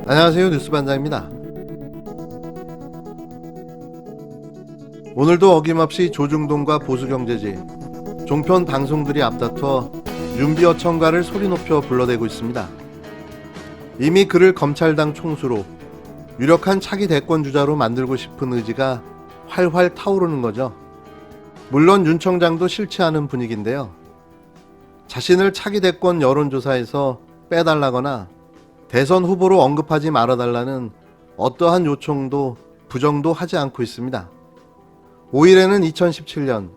안녕하세요, 뉴스반장입니다. 오늘도 어김없이 조중동과 보수경제지, 종편 방송들이 앞다퉈 윤비어 청가를 소리 높여 불러대고 있습니다. 이미 그를 검찰당 총수로 유력한 차기 대권주자로 만들고 싶은 의지가 활활 타오르는 거죠. 물론 윤 청장도 싫지 않은 분위기인데요. 자신을 차기 대권 여론조사에서 빼달라거나 대선 후보로 언급하지 말아달라는 어떠한 요청도 부정도 하지 않고 있습니다. 5일에는 2017년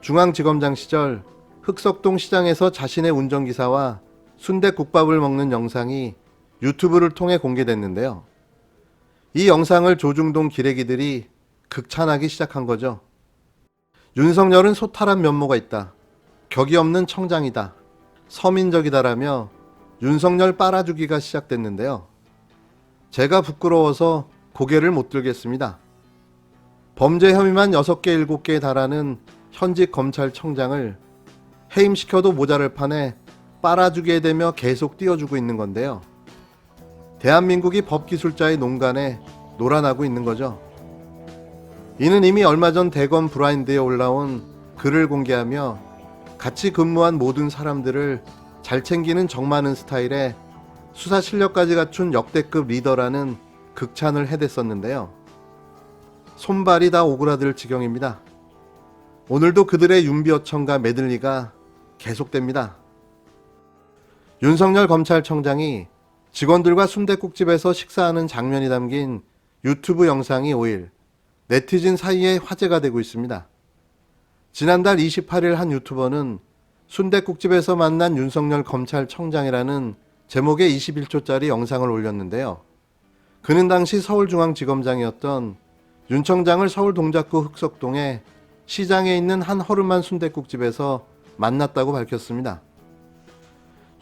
중앙지검장 시절 흑석동 시장에서 자신의 운전기사와 순댓국밥을 먹는 영상이 유튜브를 통해 공개됐는데요. 이 영상을 조중동 기레기들이 극찬하기 시작한 거죠. 윤석열은 소탈한 면모가 있다. 격이 없는 청장이다. 서민적이다라며 윤석열 빨아주기가 시작됐는데요. 제가 부끄러워서 고개를 못 들겠습니다. 범죄 혐의만 6개, 7개에 달하는 현직 검찰청장을 해임시켜도 모자랄 판에 빨아주게 되며 계속 띄워주고 있는 건데요. 대한민국이 법기술자의 농간에 놀아나고 있는 거죠. 이는 이미 얼마 전 대검 브라인드에 올라온 글을 공개하며 같이 근무한 모든 사람들을 잘 챙기는 정 많은 스타일의 수사 실력까지 갖춘 역대급 리더라는 극찬을 해댔었는데요. 손발이 다 오그라들 지경입니다. 오늘도 그들의 윤비어 청가 메들리가 계속됩니다. 윤석열 검찰청장이 직원들과 순댓국집에서 식사하는 장면이 담긴 유튜브 영상이 5일 네티즌 사이에 화제가 되고 있습니다. 지난달 28일 한 유튜버는 순댓국집에서 만난 윤석열 검찰청장이라는 제목의 21초짜리 영상을 올렸는데요. 그는 당시 서울중앙지검장이었던 윤 청장을 서울 동작구 흑석동에 시장에 있는 한 허름한 순댓국집에서 만났다고 밝혔습니다.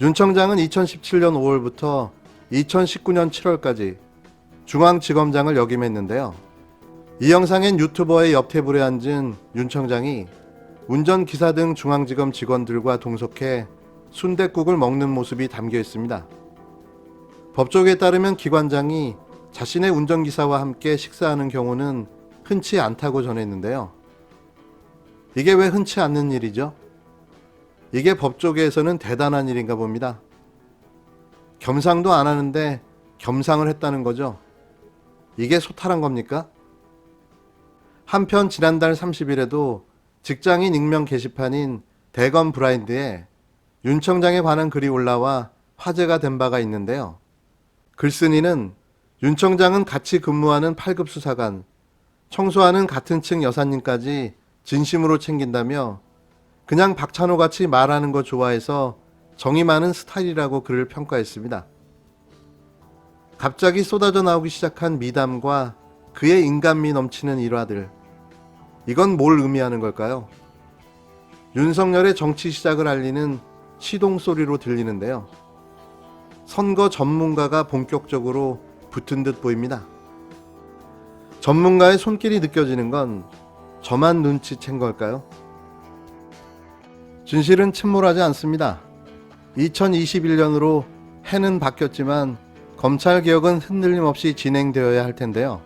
윤 청장은 2017년 5월부터 2019년 7월까지 중앙지검장을 역임했는데요. 이 영상엔 유튜버의 옆 테이블에 앉은 윤 청장이 운전기사 등 중앙지검 직원들과 동석해 순댓국을 먹는 모습이 담겨 있습니다. 법조계에 따르면 기관장이 자신의 운전기사와 함께 식사하는 경우는 흔치 않다고 전했는데요. 이게 왜 흔치 않는 일이죠? 이게 법조계에서는 대단한 일인가 봅니다. 겸상도 안 하는데 겸상을 했다는 거죠. 이게 소탈한 겁니까? 한편 지난달 30일에도 직장인 익명 게시판인 대검 브라인드에 윤 청장에 관한 글이 올라와 화제가 된 바가 있는데요. 글쓴이는 윤 청장은 같이 근무하는 8급 수사관, 청소하는 같은 층 여사님까지 진심으로 챙긴다며 그냥 박찬호 같이 말하는 거 좋아해서 정이 많은 스타일이라고 그를 평가했습니다. 갑자기 쏟아져 나오기 시작한 미담과 그의 인간미 넘치는 일화들. 이건 뭘 의미하는 걸까요? 윤석열의 정치 시작을 알리는 시동 소리로 들리는데요. 선거 전문가가 본격적으로 붙은 듯 보입니다. 전문가의 손길이 느껴지는 건 저만 눈치챈 걸까요? 진실은 침몰하지 않습니다. 2021년으로 해는 바뀌었지만 검찰개혁은 흔들림 없이 진행되어야 할 텐데요.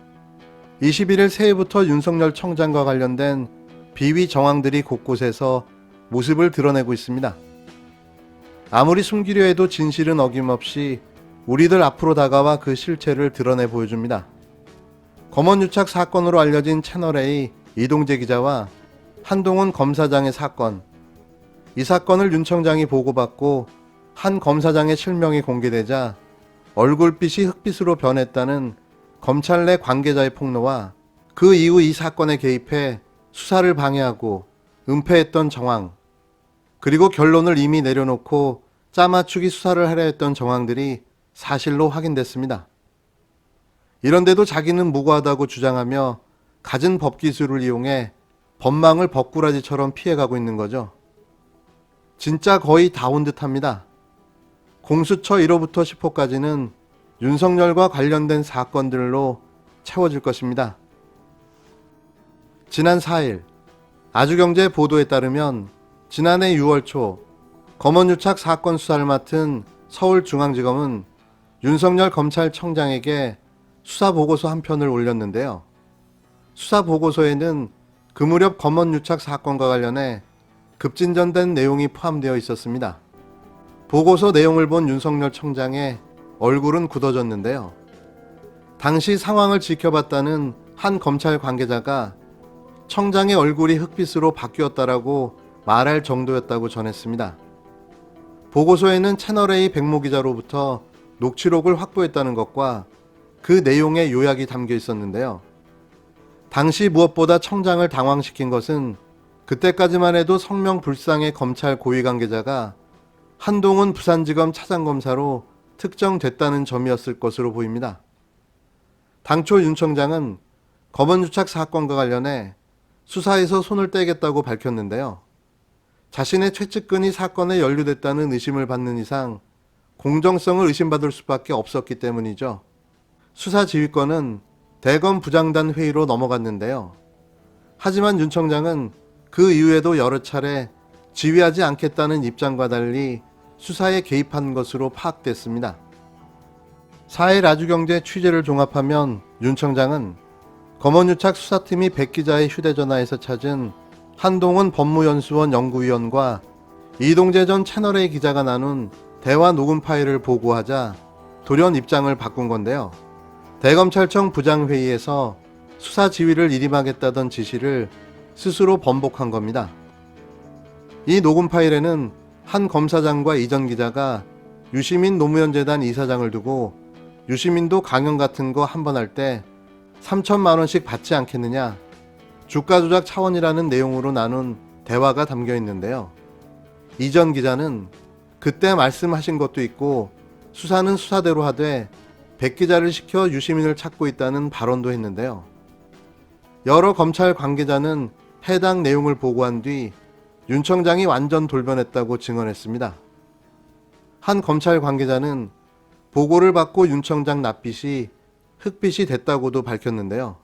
21일 새해부터 윤석열 청장과 관련된 비위 정황들이 곳곳에서 모습을 드러내고 있습니다. 아무리 숨기려 해도 진실은 어김없이 우리들 앞으로 다가와 그 실체를 드러내 보여줍니다. 검언유착 사건으로 알려진 채널A 이동재 기자와 한동훈 검사장의 사건. 이 사건을 윤 청장이 보고받고 한 검사장의 실명이 공개되자 얼굴빛이 흑빛으로 변했다는 검찰 내 관계자의 폭로와 그 이후 이 사건에 개입해 수사를 방해하고 은폐했던 정황, 그리고 결론을 이미 내려놓고 짜맞추기 수사를 하려 했던 정황들이 사실로 확인됐습니다. 이런데도 자기는 무고하다고 주장하며 갖은 법기술을 이용해 법망을 법꾸라지처럼 피해가고 있는 거죠. 진짜 거의 다 온 듯합니다. 공수처 1호부터 10호까지는 윤석열과 관련된 사건들로 채워질 것입니다. 지난 4일 아주경제 보도에 따르면 지난해 6월 초 검언유착 사건 수사를 맡은 서울중앙지검은 윤석열 검찰청장에게 수사보고서 한 편을 올렸는데요. 수사보고서에는 그 무렵 검언유착 사건과 관련해 급진전된 내용이 포함되어 있었습니다. 보고서 내용을 본 윤석열 청장의 얼굴은 굳어졌는데요. 당시 상황을 지켜봤다는 한 검찰 관계자가 청장의 얼굴이 흑빛으로 바뀌었다라고 말할 정도였다고 전했습니다. 보고서에는 채널A 백모 기자로부터 녹취록을 확보했다는 것과 그 내용의 요약이 담겨 있었는데요. 당시 무엇보다 청장을 당황시킨 것은 그때까지만 해도 성명불상의 검찰 고위 관계자가 한동훈 부산지검 차장검사로 특정됐다는 점이었을 것으로 보입니다. 당초 윤 청장은 검언유착 사건과 관련해 수사에서 손을 떼겠다고 밝혔는데요. 자신의 최측근이 사건에 연루됐다는 의심을 받는 이상 공정성을 의심받을 수밖에 없었기 때문이죠. 수사 지휘권은 대검 부장단 회의로 넘어갔는데요. 하지만 윤 청장은 그 이후에도 여러 차례 지휘하지 않겠다는 입장과 달리 수사에 개입한 것으로 파악됐습니다. 4일 아주경제 취재를 종합하면 윤 청장은 검언유착 수사팀이 백 기자의 휴대전화에서 찾은 한동훈 법무연수원 연구위원과 이동재 전 채널A 기자가 나눈 대화 녹음 파일을 보고하자 돌연 입장을 바꾼 건데요. 대검찰청 부장회의에서 수사 지휘를 일임하겠다던 지시를 스스로 번복한 겁니다. 이 녹음 파일에는 한 검사장과 이 전 기자가 유시민 노무현재단 이사장을 두고 유시민도 강연 같은 거 한 번 할 때 3천만 원씩 받지 않겠느냐, 주가 조작 차원이라는 내용으로 나눈 대화가 담겨 있는데요. 이 전 기자는 그때 말씀하신 것도 있고 수사는 수사대로 하되 백 기자를 시켜 유시민을 찾고 있다는 발언도 했는데요. 여러 검찰 관계자는 해당 내용을 보고한 뒤 윤 청장이 완전 돌변했다고 증언했습니다. 한 검찰 관계자는 보고를 받고 윤 청장 낯빛이 흑빛이 됐다고도 밝혔는데요.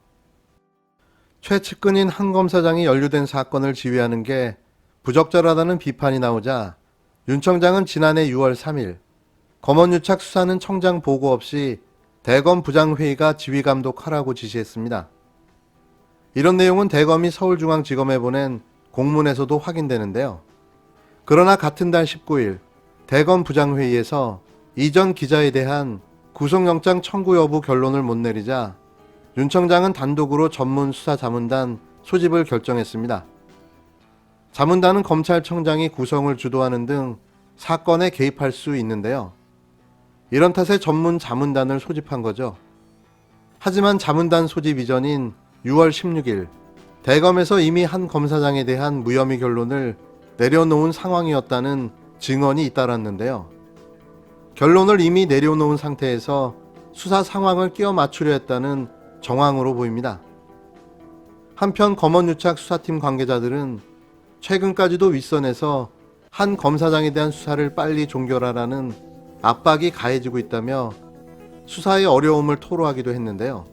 최측근인 한 검사장이 연루된 사건을 지휘하는 게 부적절하다는 비판이 나오자 윤 청장은 지난해 6월 3일 검언유착 수사는 청장 보고 없이 대검 부장회의가 지휘감독하라고 지시했습니다. 이런 내용은 대검이 서울중앙지검에 보낸 공문에서도 확인되는데요. 그러나 같은 달 19일 대검 부장회의에서 이전 기자에 대한 구속영장 청구 여부 결론을 못 내리자 윤 청장은 단독으로 전문 수사자문단 소집을 결정했습니다. 자문단은 검찰청장이 구성을 주도하는 등 사건에 개입할 수 있는데요. 이런 탓에 전문 자문단을 소집한 거죠. 하지만 자문단 소집 이전인 6월 16일 대검에서 이미 한 검사장에 대한 무혐의 결론을 내려놓은 상황이었다는 증언이 잇따랐는데요. 결론을 이미 내려놓은 상태에서 수사 상황을 끼워 맞추려 했다는 정황으로 보입니다. 한편 검언유착 수사팀 관계자들은 최근까지도 윗선에서 한 검사장에 대한 수사를 빨리 종결하라는 압박이 가해지고 있다며 수사의 어려움을 토로하기도 했는데요.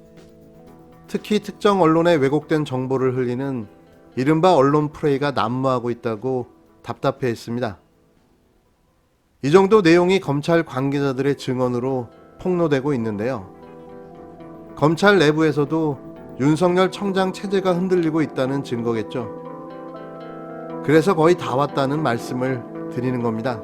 특히 특정 언론의 왜곡된 정보를 흘리는 이른바 언론 프레이가 난무하고 있다고 답답해했습니다. 이 정도 내용이 검찰 관계자들의 증언으로 폭로되고 있는데요. 검찰 내부에서도 윤석열 청장 체제가 흔들리고 있다는 증거겠죠. 그래서 거의 다 왔다는 말씀을 드리는 겁니다.